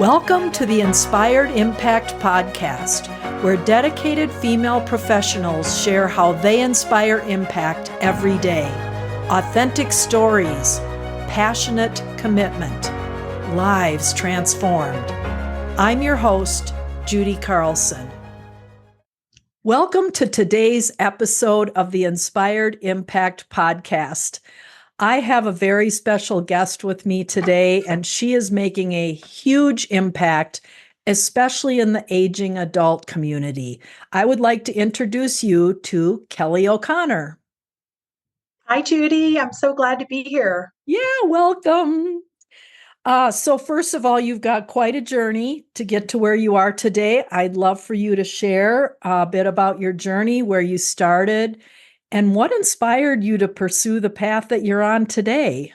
Welcome to the Inspired Impact Podcast, where dedicated female professionals share how they inspire impact every day. Authentic stories, passionate commitment, lives transformed. I'm your host, Judy Carlson. Welcome to today's episode of the Inspired Impact Podcast. I have a very special guest with me today, and she is making a huge impact, especially in the aging adult community. I would like to introduce you to Kelly O'Connor. Hi, Judy. I'm so glad to be here. Yeah, welcome. So first of all, you've got quite a journey to get to where you are today. I'd love for you to share a bit about your journey, where you started, and what inspired you to pursue the path that you're on today?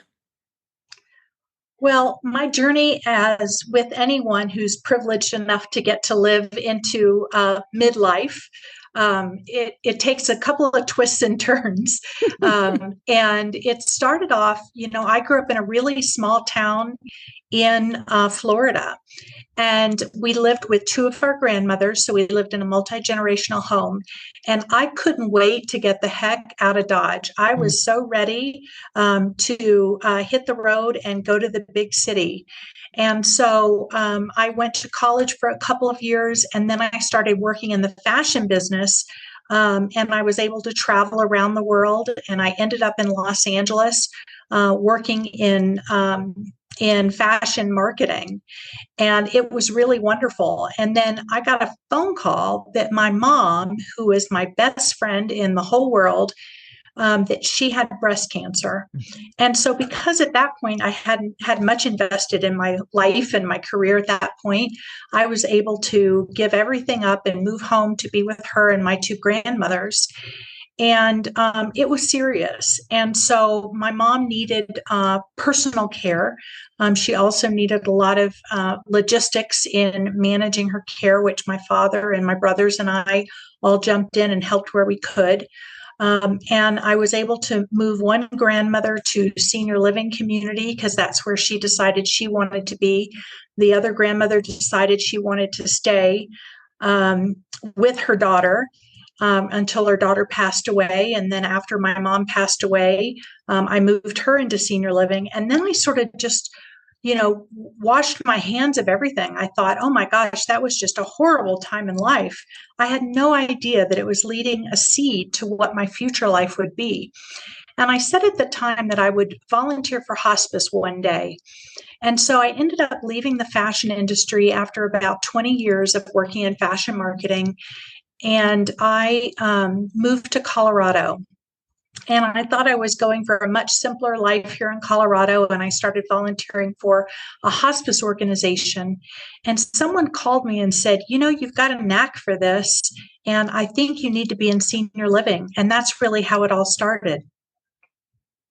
Well, my journey, as with anyone who's privileged enough to get to live into midlife, it takes a couple of twists and turns. And it started off, I grew up in a really small town in Florida. And we lived with two of our grandmothers. So we lived in a multi-generational home. And I couldn't wait to get the heck out of Dodge. I was so ready to hit the road and go to the big city. And so I went to college for a couple of years, and then I started working in the fashion business. And I was able to travel around the world. And I ended up in Los Angeles working in fashion marketing. And it was really wonderful. And then I got a phone call that my mom, who is my best friend in the whole world, that she had breast cancer. And so because at that point I hadn't had much invested in my life and my career at that point, I was able to give everything up and move home to be with her and my two grandmothers. And it was serious. And so my mom needed personal care. She also needed a lot of logistics in managing her care, which my father and my brothers and I all jumped in and helped where we could. And I was able to move one grandmother to senior living community because that's where she decided she wanted to be. The other grandmother decided she wanted to stay with her daughter. Until her daughter passed away. And then after my mom passed away, I moved her into senior living. And then I sort of just, washed my hands of everything. I thought, oh my gosh, that was just a horrible time in life. I had no idea that it was leading a seed to what my future life would be. And I said at the time that I would volunteer for hospice one day. And so I ended up leaving the fashion industry after about 20 years of working in fashion marketing. And I moved to Colorado. And I thought I was going for a much simpler life here in Colorado. And I started volunteering for a hospice organization. And someone called me and said, you've got a knack for this. And I think you need to be in senior living. And that's really how it all started.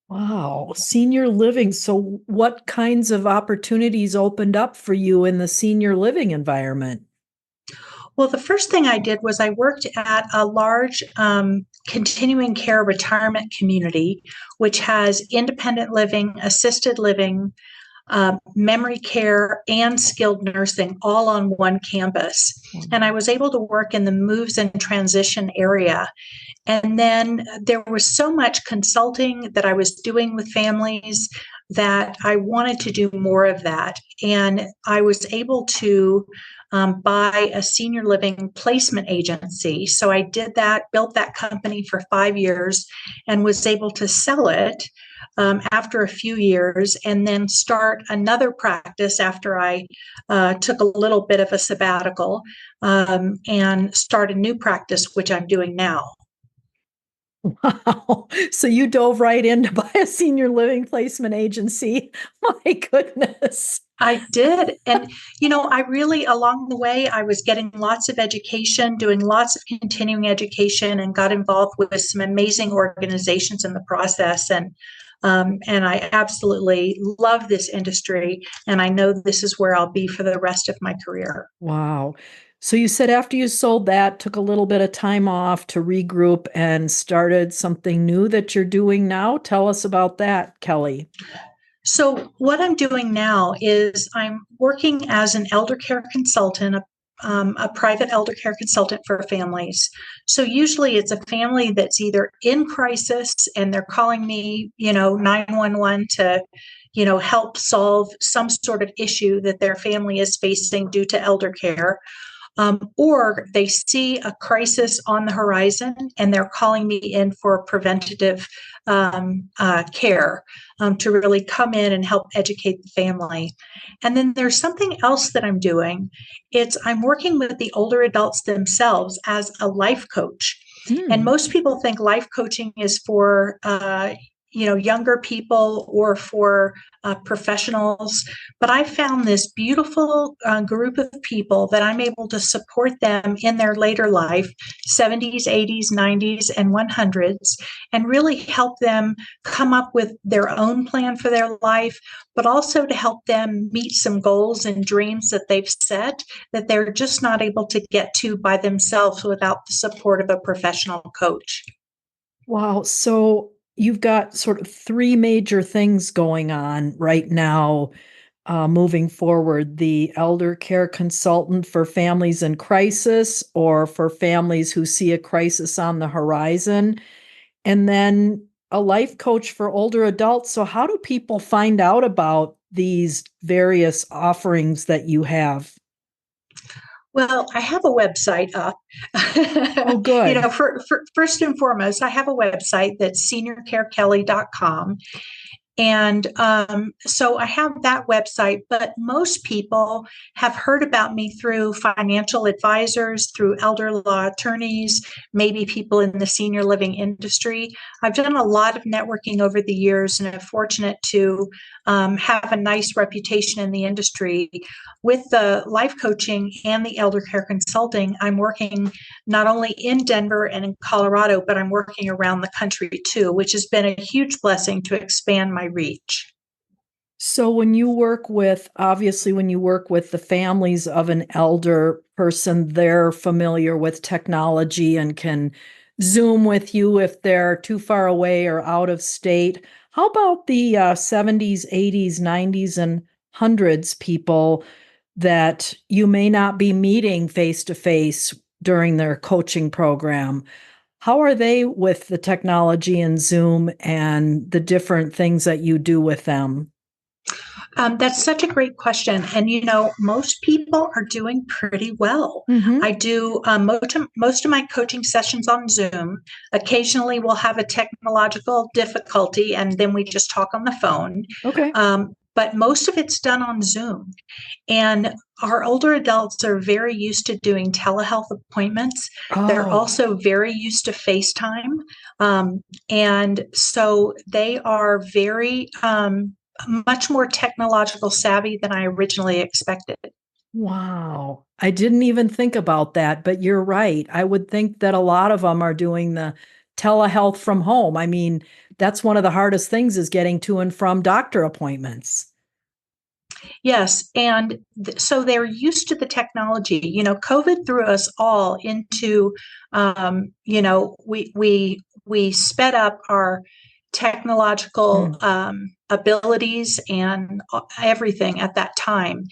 Wow, senior living. So what kinds of opportunities opened up for you in the senior living environment? Well, the first thing I did was I worked at a large continuing care retirement community, which has independent living, assisted living, memory care, and skilled nursing all on one campus. And I was able to work in the moves and transition area. And then there was so much consulting that I was doing with families that I wanted to do more of that. And I was able to buy a senior living placement agency. So I did that, built that company for 5 years, and was able to sell it after a few years, and then start another practice after I took a little bit of a sabbatical and start a new practice, which I'm doing now. Wow. So you dove right in to buy a senior living placement agency. My goodness. I did. And, I really, along the way, I was getting lots of education, doing lots of continuing education, and got involved with some amazing organizations in the process. And I absolutely love this industry. And I know this is where I'll be for the rest of my career. Wow. So you said after you sold that, took a little bit of time off to regroup and started something new that you're doing now. Tell us about that, Kelly. So, what I'm doing now is I'm working as an elder care consultant, a private elder care consultant for families. So, usually it's a family that's either in crisis and they're calling me, 911 to, help solve some sort of issue that their family is facing due to elder care. Or they see a crisis on the horizon and they're calling me in for preventative care to really come in and help educate the family. And then there's something else that I'm doing. I'm working with the older adults themselves as a life coach. And Hmm. most people think life coaching is for younger people or for professionals, but I found this beautiful group of people that I'm able to support them in their later life, 70s, 80s, 90s, and 100s, and really help them come up with their own plan for their life, but also to help them meet some goals and dreams that they've set that they're just not able to get to by themselves without the support of a professional coach. Wow. So you've got sort of three major things going on right now, moving forward: the elder care consultant for families in crisis or for families who see a crisis on the horizon, and then a life coach for older adults. So, how do people find out about these various offerings that you have? Well, I have a website up. Oh, good. First and foremost, I have a website that's seniorcarekelly.com. And so I have that website, but most people have heard about me through financial advisors, through elder law attorneys, maybe people in the senior living industry. I've done a lot of networking over the years and am fortunate to have a nice reputation in the industry. With the life coaching and the elder care consulting, I'm working not only in Denver and in Colorado, but I'm working around the country too, which has been a huge blessing to expand my reach. So, obviously, when you work with the families of an elder person, they're familiar with technology and can Zoom with you if they're too far away or out of state. How about the 70s, 80s, 90s, and hundreds people that you may not be meeting face to face during their coaching program? How are they with the technology and Zoom and the different things that you do with them? That's such a great question. And, most people are doing pretty well. Hmm. I do most of my coaching sessions on Zoom. Occasionally, we'll have a technological difficulty and then we just talk on the phone. Okay. But most of it's done on Zoom. And our older adults are very used to doing telehealth appointments. They're Oh, also very used to FaceTime. And so they are very much more technological savvy than I originally expected. wow. I didn't even think about that, but you're right. I would think that a lot of them are doing the telehealth from home. I mean, that's one of the hardest things is getting to and from doctor appointments. Yes, and so they're used to the technology. COVID threw us all into, we sped up our technological Mm. abilities and everything at that time.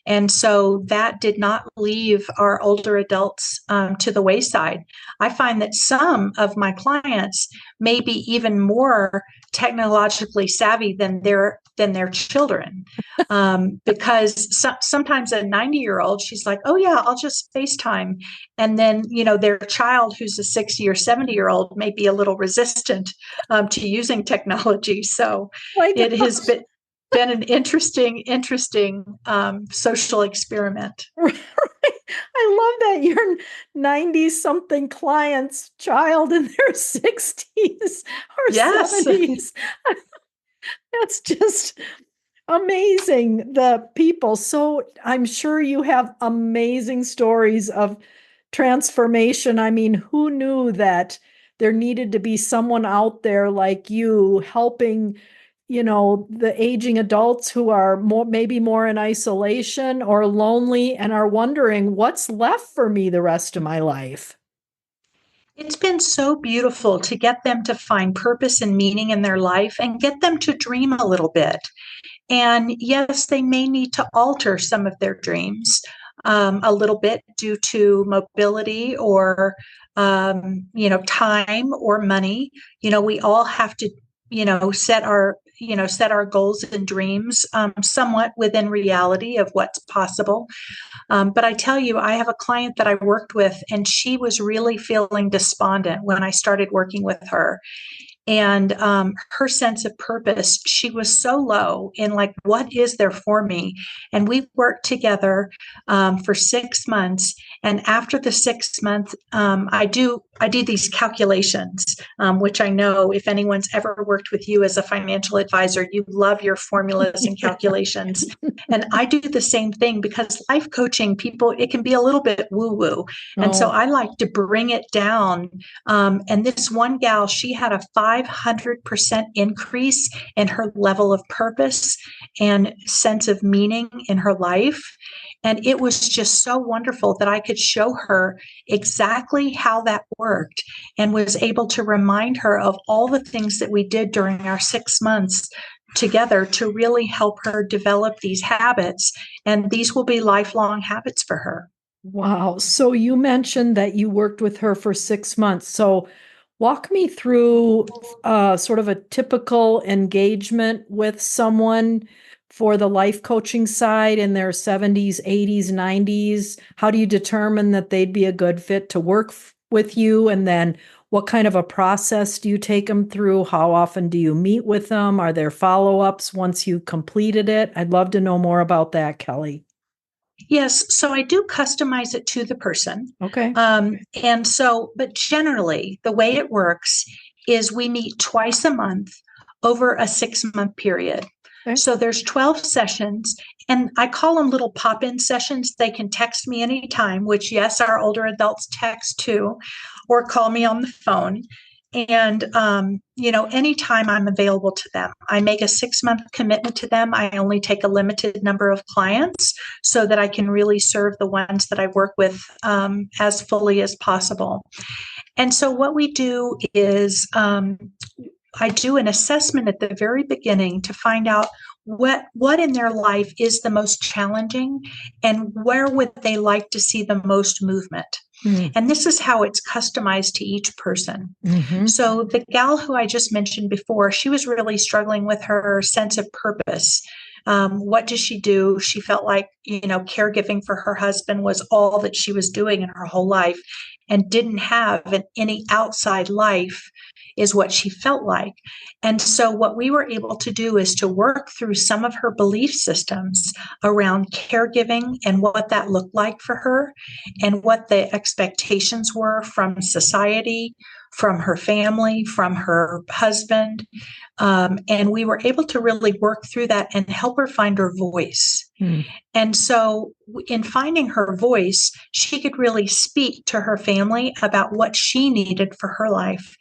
And so that did not leave our older adults to the wayside. I find that some of my clients may be even more technologically savvy than their children. Because sometimes a 90-year-old, she's like, oh yeah, I'll just FaceTime. And then, their child who's a 60 or 70-year-old may be a little resistant to using technology. So My it has gosh. been an interesting social experiment. Right. I love that your 90 something client's child in their 60s or Yes. 70s. That's just amazing, the people. So I'm sure you have amazing stories of transformation. I mean, who knew that there needed to be someone out there like you helping, the aging adults who are maybe more in isolation or lonely and are wondering what's left for me the rest of my life. It's been so beautiful to get them to find purpose and meaning in their life and get them to dream a little bit. And yes, they may need to alter some of their dreams a little bit due to mobility or, time or money. We all have to, set our goals and dreams somewhat within reality of what's possible. But I tell you, I have a client that I worked with, and she was really feeling despondent when I started working with her. And her sense of purpose, she was so low in like, what is there for me? And we worked together for 6 months. And after the 6 months, I do these calculations, which I know if anyone's ever worked with you as a financial advisor, you love your formulas and calculations. And I do the same thing because life coaching people, it can be a little bit woo-woo. And so I like to bring it down. And this one gal, she had a 500% increase in her level of purpose and sense of meaning in her life. And it was just so wonderful that I could show her exactly how that worked and was able to remind her of all the things that we did during our 6 months together to really help her develop these habits. And these will be lifelong habits for her. Wow. So you mentioned that you worked with her for 6 months. So walk me through sort of a typical engagement with someone for the life coaching side in their 70s, 80s, 90s. How do you determine that they'd be a good fit to work with you? And then what kind of a process do you take them through? How often do you meet with them? Are there follow-ups once you completed it? I'd love to know more about that, Kelly. Yes, so I do customize it to the person. Okay. But generally, the way it works is we meet twice a month over a 6-month period. Okay. So there's 12 sessions, and I call them little pop-in sessions. They can text me anytime, which, yes, our older adults text too, or call me on the phone. And, anytime I'm available to them, I make a 6-month commitment to them. I only take a limited number of clients so that I can really serve the ones that I work with as fully as possible. And so what we do is I do an assessment at the very beginning to find out what in their life is the most challenging and where would they like to see the most movement. Mm-hmm. And this is how it's customized to each person. Mm-hmm. So the gal who I just mentioned before, she was really struggling with her sense of purpose. What does she do? She felt like, caregiving for her husband was all that she was doing in her whole life and didn't have any outside life is what she felt like. And so what we were able to do is to work through some of her belief systems around caregiving and what that looked like for her and what the expectations were from society, from her family, from her husband. And we were able to really work through that and help her find her voice. And so in finding her voice, she could really speak to her family about what she needed for her life.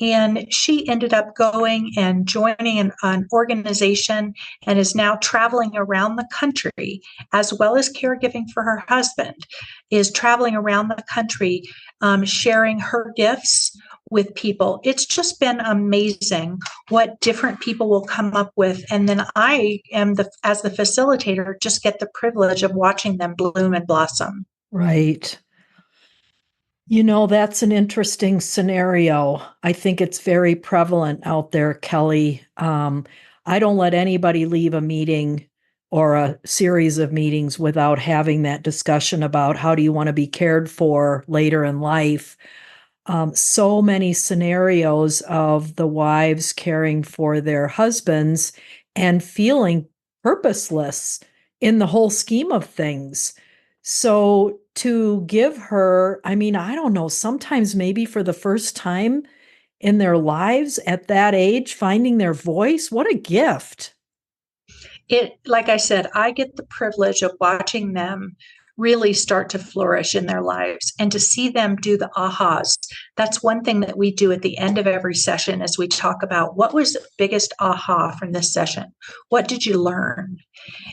And she ended up going and joining an organization and is now traveling around the country, as well as caregiving for her husband, is traveling around the country, sharing her gifts with people. It's just been amazing what different people will come up with. And then I am as the facilitator, just get the privilege of watching them bloom and blossom. Right. That's an interesting scenario. I think it's very prevalent out there, Kelly. I don't let anybody leave a meeting or a series of meetings without having that discussion about how do you want to be cared for later in life. So many scenarios of the wives caring for their husbands and feeling purposeless in the whole scheme of things. So to give her, I don't know, sometimes maybe for the first time in their lives at that age, finding their voice, what a gift. Like I said, I get the privilege of watching them really start to flourish in their lives and to see them do the ahas. That's one thing that we do at the end of every session as we talk about what was the biggest aha from this session? What did you learn?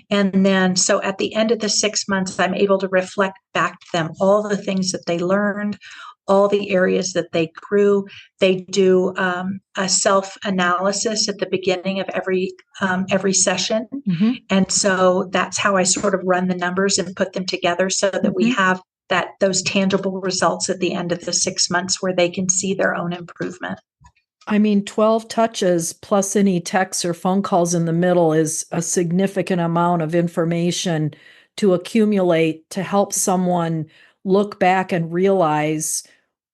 And then, so at the end of the 6 months, I'm able to reflect back to them all the things that they learned, all the areas that they grew. They do a self-analysis at the beginning of every session. Mm-hmm. And so that's how I sort of run the numbers and put them together so that we have those tangible results at the end of the 6 months where they can see their own improvement. I mean, 12 touches plus any texts or phone calls in the middle is a significant amount of information to accumulate to help someone look back and realize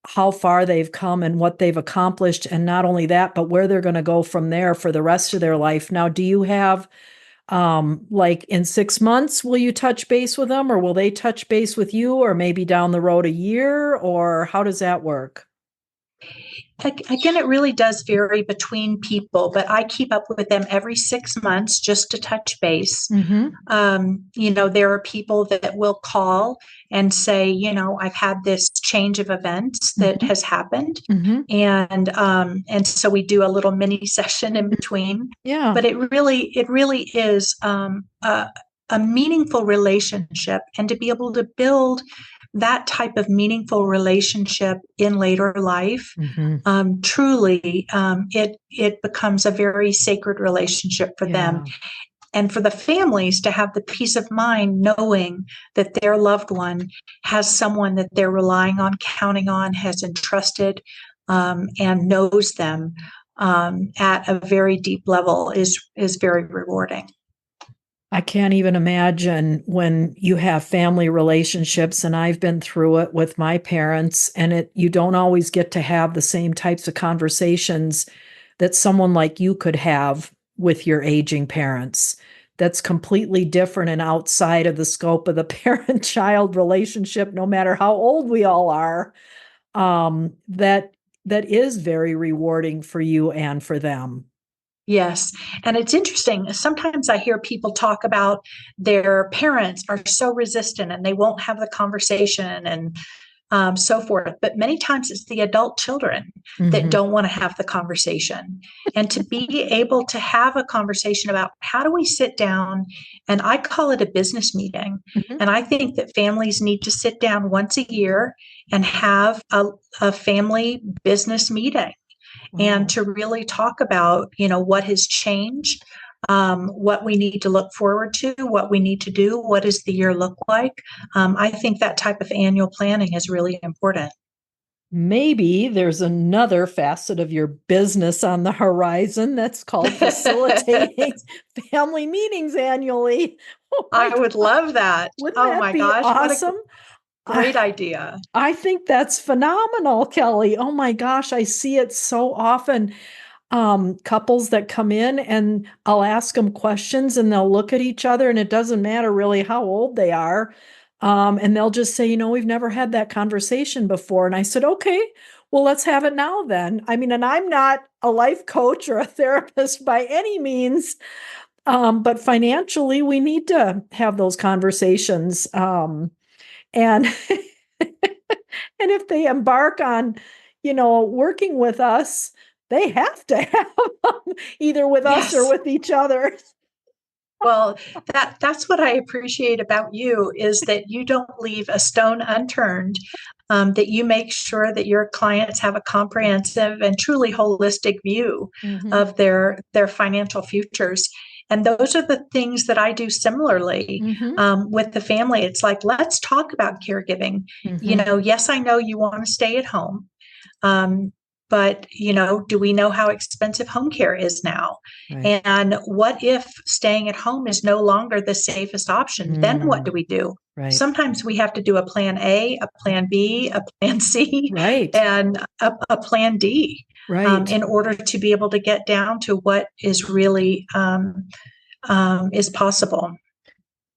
how far they've come and what they've accomplished. And not only that, but where they're going to go from there for the rest of their life. Now, do you have, like in 6 months, will you touch base with them, or will they touch base with you, or maybe down the road a year, or how does that work? Again, it really does vary between people, but I keep up with them every 6 months just to touch base. There are people that will call and say, I've had this change of events that has happened. And so we do a little mini session in between. Yeah. But it really is a meaningful relationship, and to be able to build that type of meaningful relationship in later life, truly, it becomes a very sacred relationship for them. And for the families to have the peace of mind knowing that their loved one has someone that they're relying on, counting on, has entrusted, and knows them at a very deep level is very rewarding. I can't even imagine when you have family relationships, and I've been through it with my parents, and you don't always get to have the same types of conversations that someone like you could have with your aging parents. That's completely different and outside of the scope of the parent-child relationship, no matter how old we all are. That is very rewarding for you and for them. Yes. And it's interesting. Sometimes I hear people talk about their parents are so resistant and they won't have the conversation and so forth. But many times it's the adult children that don't want to have the conversation. And to be able to have a conversation about how do we sit down, and I call it a business meeting. And I think that families need to sit down once a year and have a family business meeting. And to really talk about, what has changed, what we need to look forward to, what we need to do, what does the year look like? I think that type of annual planning is really important. Maybe there's another facet of your business on the horizon that's called facilitating family meetings annually. I would love that. Wouldn't that be awesome? Great idea. I think that's phenomenal, Kelly. Oh my gosh, I see it so often. Couples that come in and I'll ask them questions and they'll look at each other, and it doesn't matter really how old they are. And they'll just say, we've never had that conversation before. And I said, okay, well, let's have it now then. I mean, and I'm not a life coach or a therapist by any means. But financially, we need to have those conversations. And and if they embark on, working with us, they have to have them either with us or with each other. Well, that's what I appreciate about you, is that you don't leave a stone unturned, that you make sure that your clients have a comprehensive and truly holistic view of their financial futures. And those are the things that I do similarly with the family. It's like, let's talk about caregiving. Yes, I know you want to stay at home. But, do we know how expensive home care is now? Right. And what if staying at home is no longer the safest option? Then what do we do? Right. Sometimes we have to do a plan A, a plan B, a plan C, and a plan D in order to be able to get down to what is really is possible.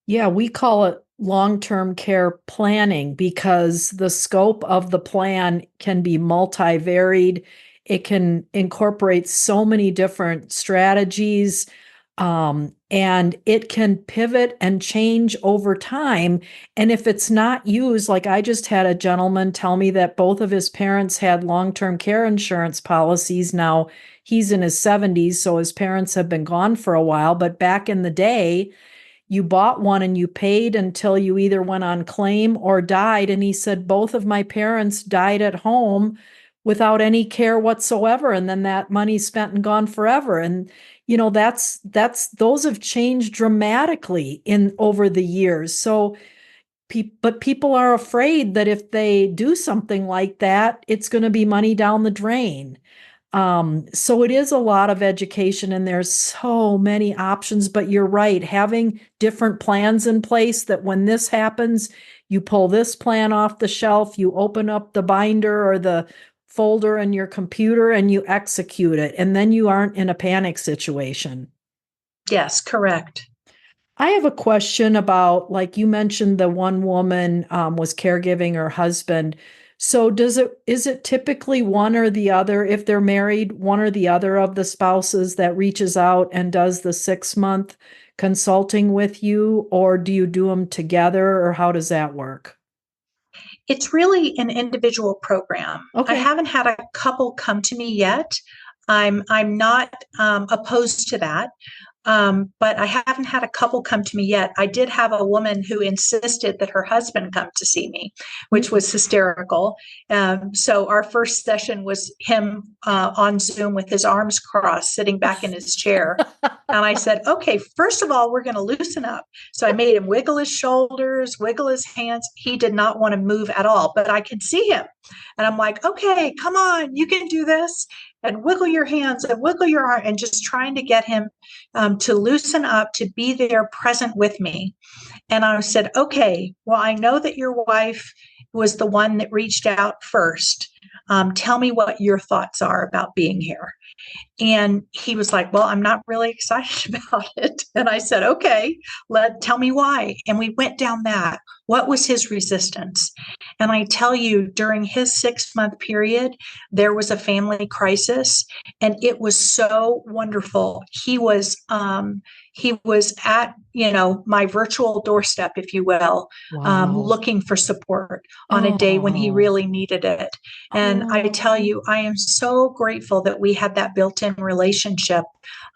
Yeah, we call it long-term care planning because the scope of the plan can be multivaried. It can incorporate so many different strategies, and it can pivot and change over time. And if it's not used, like I just had a gentleman tell me that both of his parents had long-term care insurance policies. Now, he's in his 70s, so his parents have been gone for a while. But back in the day, you bought one and you paid until you either went on claim or died. And he said, both of my parents died at home without any care whatsoever. And then that money's spent and gone forever. And, those have changed dramatically over the years. So, but people are afraid that if they do something like that, it's going to be money down the drain. So it is a lot of education, and there's so many options, but you're right. Having different plans in place that when this happens, you pull this plan off the shelf, you open up the binder or the folder in your computer and you execute it. And then you aren't in a panic situation. Yes, correct. I have a question about, like you mentioned, the one woman was caregiving her husband. So is it typically one or the other, if they're married, one or the other of the spouses that reaches out and does the 6-month consulting with you, or do you do them together, or how does that work? It's really an individual program. Okay. I haven't had a couple come to me yet. I'm not opposed to that. But I haven't had a couple come to me yet. I did have a woman who insisted that her husband come to see me, which was hysterical. So our first session was him on Zoom with his arms crossed, sitting back in his chair. And I said, okay, first of all, we're going to loosen up. So I made him wiggle his shoulders, wiggle his hands. He did not want to move at all, but I could see him. And I'm like, okay, come on, you can do this. And wiggle your hands and wiggle your arm, and just trying to get him to loosen up, to be there present with me. And I said, okay, well, I know that your wife was the one that reached out first. Tell me what your thoughts are about being here. And he was like, well, I'm not really excited about it. And I said, okay, tell me why. And we went down that. What was his resistance? And I tell you, during his 6-month period, there was a family crisis, and it was so wonderful. He was at, my virtual doorstep, if you will, Wow. looking for support on a day when he really needed it. And I tell you, I am so grateful that we had that built-in relationship,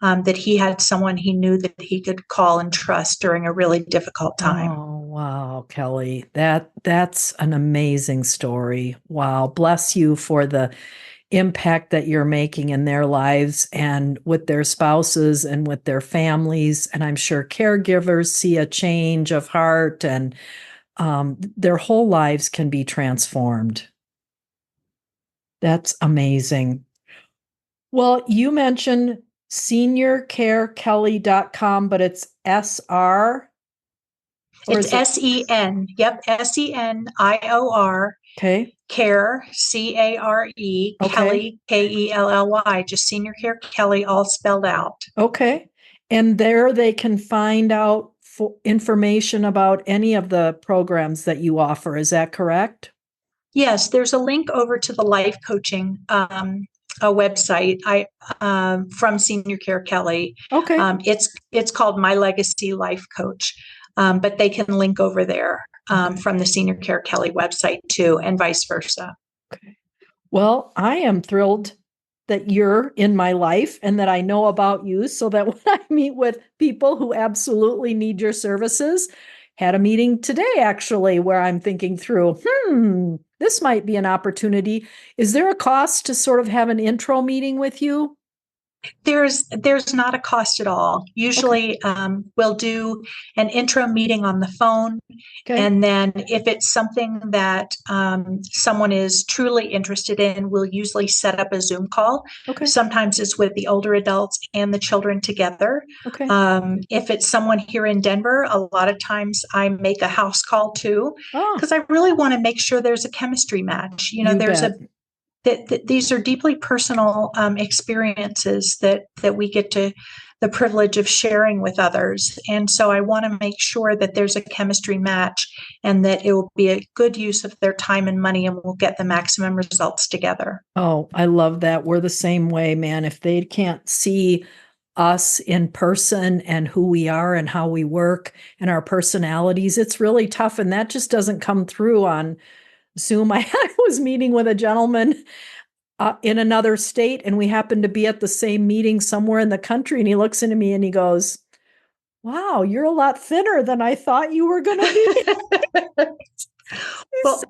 that he had someone he knew that he could call and trust during a really difficult time. Oh, wow, Kelly. That's an amazing story. Wow. Bless you for the impact that you're making in their lives and with their spouses and with their families. And I'm sure caregivers see a change of heart, and their whole lives can be transformed. That's amazing. Well, you mentioned seniorcarekelly.com, but it's SR. It's SEN. Yep. SENIOR. Okay. Care, CARE, Okay. Kelly, KELLY, just Senior Care Kelly, all spelled out. Okay. And there they can find out information about any of the programs that you offer. Is that correct? Yes, there's a link over to the life coaching a website from Senior Care Kelly. Okay. It's called My Legacy Life Coach, but they can link over there from the Senior Care Kelly website too, and vice versa. Okay. Well, I am thrilled that you're in my life and that I know about you, so that when I meet with people who absolutely need your services, had a meeting today actually where I'm thinking through, this might be an opportunity. Is there a cost to sort of have an intro meeting with you? There's not a cost at all. Usually, we'll do an intro meeting on the phone. Okay. And then if it's something that someone is truly interested in, we'll usually set up a Zoom call. Okay. Sometimes it's with the older adults and the children together. Okay. If it's someone here in Denver, a lot of times I make a house call too, Oh, because I really want to make sure there's a chemistry match. There's bet. that these are deeply personal experiences that we get to the privilege of sharing with others. And so I want to make sure that there's a chemistry match, and that it will be a good use of their time and money, and we'll get the maximum results together. Oh, I love that. We're the same way, man. If they can't see us in person and who we are and how we work and our personalities, it's really tough. And that just doesn't come through on Zoom. I was meeting with a gentleman in another state, and we happened to be at the same meeting somewhere in the country. And he looks into me and he goes, Wow, you're a lot thinner than I thought you were going to be. Well,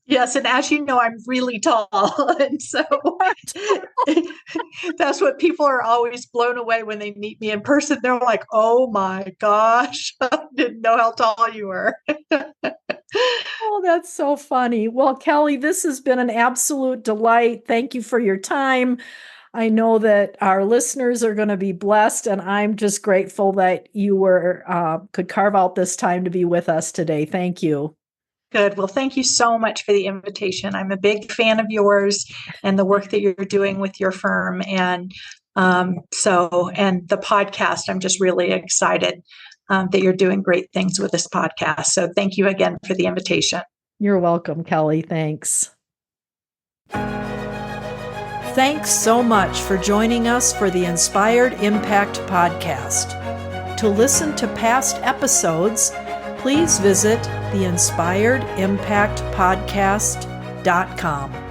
yes, and as you know, I'm really tall, and so that's what people are always blown away when they meet me in person. They're like, "Oh my gosh, I didn't know how tall you were." Oh, that's so funny. Well, Kelly, this has been an absolute delight. Thank you for your time. I know that our listeners are going to be blessed, and I'm just grateful that you could carve out this time to be with us today. Thank you. Good. Well, thank you so much for the invitation. I'm a big fan of yours and the work that you're doing with your firm, and and the podcast. I'm just really excited that you're doing great things with this podcast. So thank you again for the invitation. You're welcome, Kelly. Thanks. Thanks so much for joining us for the Inspired Impact podcast. To listen to past episodes, please visit theinspiredimpactpodcast.com.